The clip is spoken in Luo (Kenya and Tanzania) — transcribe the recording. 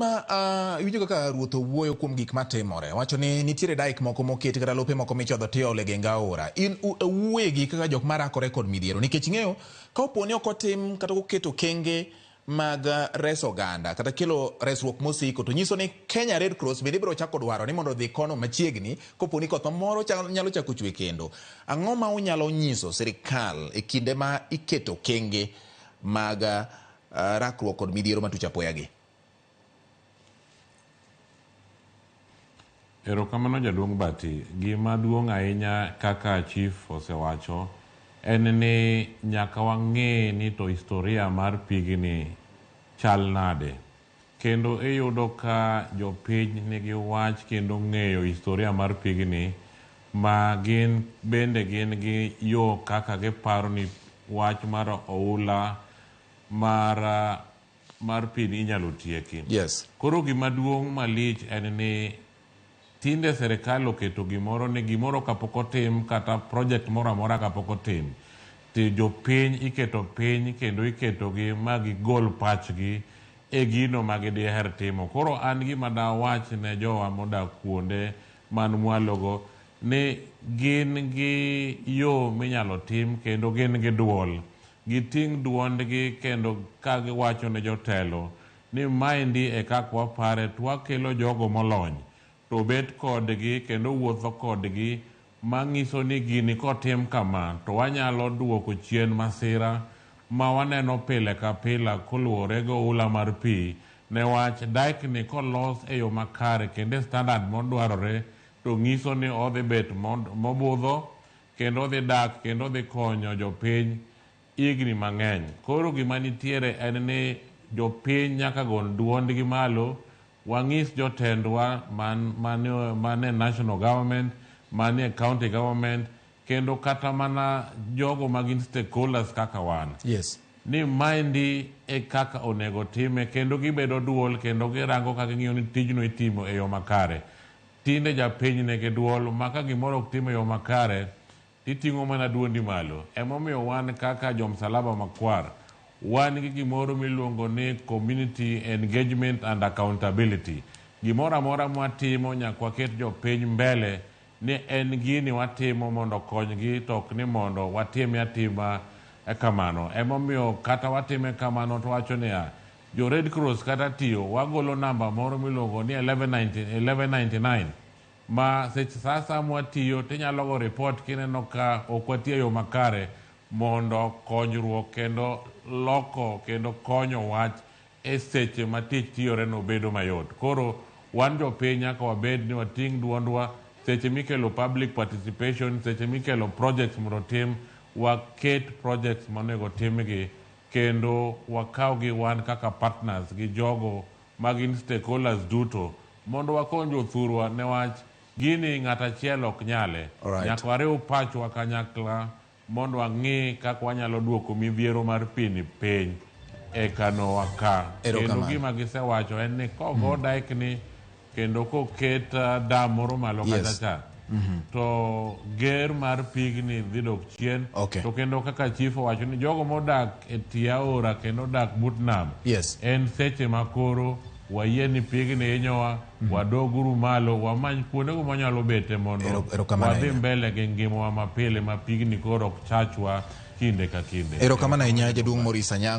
Iwinjo kaka ruoth owuoyo kuom gik matimore. Wacho ni nitiere daik moko moketi kata lope moko michodho tiole genga ora. In uwegi kaka jok marakore kod midhiero. Nikech ing'eyo ka oponi ok otim kata oketo kenge mag reso oganda kata kelo resruok mosiko, to nyiso ni Kenya Red Cross bende biro chako dwaro ni mondo odhi kono machiegni koponi koth moro nyalo chako chwe kendo. Ang'o ma unyalo nyiso sirikal e kinde ma iketo kenge mag rakruok kod midhiero matuch apoya gi? Erokamano jaduong' Bati, gima duong' ahinya kaka chief osewacho en ni nyaka wang'e ni to historia mar pigni chal nade, kendo iyudo ka jopiny nigi wach kendo ng'eyo historia mar pigni, ma gin bende gin gi yo kaka giparo ni wach mar oula mar piny inyalo tieki. Yes. Koro gima duong' malich en ni tinde serikal oketo gimoro ni gimoro kapok otim kata project moro amora kapok otim, to jopiny iketo piny kendo iketo gi ma gigol pachgi e gino ma gidiher timo. Koro an gima dawach ne jowa modak kuonde man mwalogo ni gin gi yo minyalo tim kendo gin gi duol. Giting' duondgi kendo ka giwacho ne jotelo ni maendi e kaka wapare, to wakelo jogo molony to bet kodgi kendo wuotho kodgi mang'iso ni gini kotim kama to wanyalo duoko chien masira ma waneno pile ka pile koluwore gi oula mar pi, newach daikni kolos e yo makare kendo standard modwarore to ng'iso ni odhi bet mobudho kendo odhi dak kendo odhi konyo jopiny higni mang'eny. Koro gima nitiere en ni jopiny nyaka gon duondgi malo, wang'is jotendwa mane national government, mane county government, kendo kata mana jogo magin stakeholders kaka wan. Yes. Ni maendi e kaka onego time kendo gibedo duol kendo girango kaka ng'iyo ni tijno itimo e yo makare. Tinde japiny nigi duol ma ka gimoro ok time e yo makare, iting'o mana duondi malo. Emomiyo wan kaka jo msalaba makwar, wan gi gimoro miluongo ni community engagement and accountability. Gimoro amora mwatimo nyaka waket jopiny mbele ni en gini watimo mondo konygi, to ok ni mondo watime atima kamano. Emomiyo kata watime kamano to wacho niya, jo Red Cross kata tiyo wagolo namba moro miluongo ni 1199 ma seche sasa mwatiyo tinyalo go report kineno ka ok watiyo yo makare, mondo konyruok kendo loko kendo konyo wach e seche ma tich tiyore no bedo mayot. Koro wan jopiny nyaka wabed ni wating' duondwa seche mikelo public participation, seche mikelo projects mondo tim, waket projects monego timgi kendo wakawgi wan kaka partners gi jogo magin stakeholders duto mondo wakony jothurwa, newach gini ng'at achiel ok nyale. Nyaka wariw pachwa kanyakla mondo wang'i kaka wanyalo duoko midhiero mar piny piny e kano waka. Kendo gima gisewacho en ni kogo daikni kendo koket dam moro malo kachacha, to ger mar pigni dhi dok chien. To kendo kaka chief owacho ni jogo modak e tie aora kendo dak but nam, en seche makoro wayie ni pigni inyowa, wadoguru malo, wamany kuondego manyalo bete mondo wadhi mbele gi ngimawa mapile ma pigni koro ok chachwa kinde ka kinde. Erokamano ahinya jaduong' Maurice Anyango.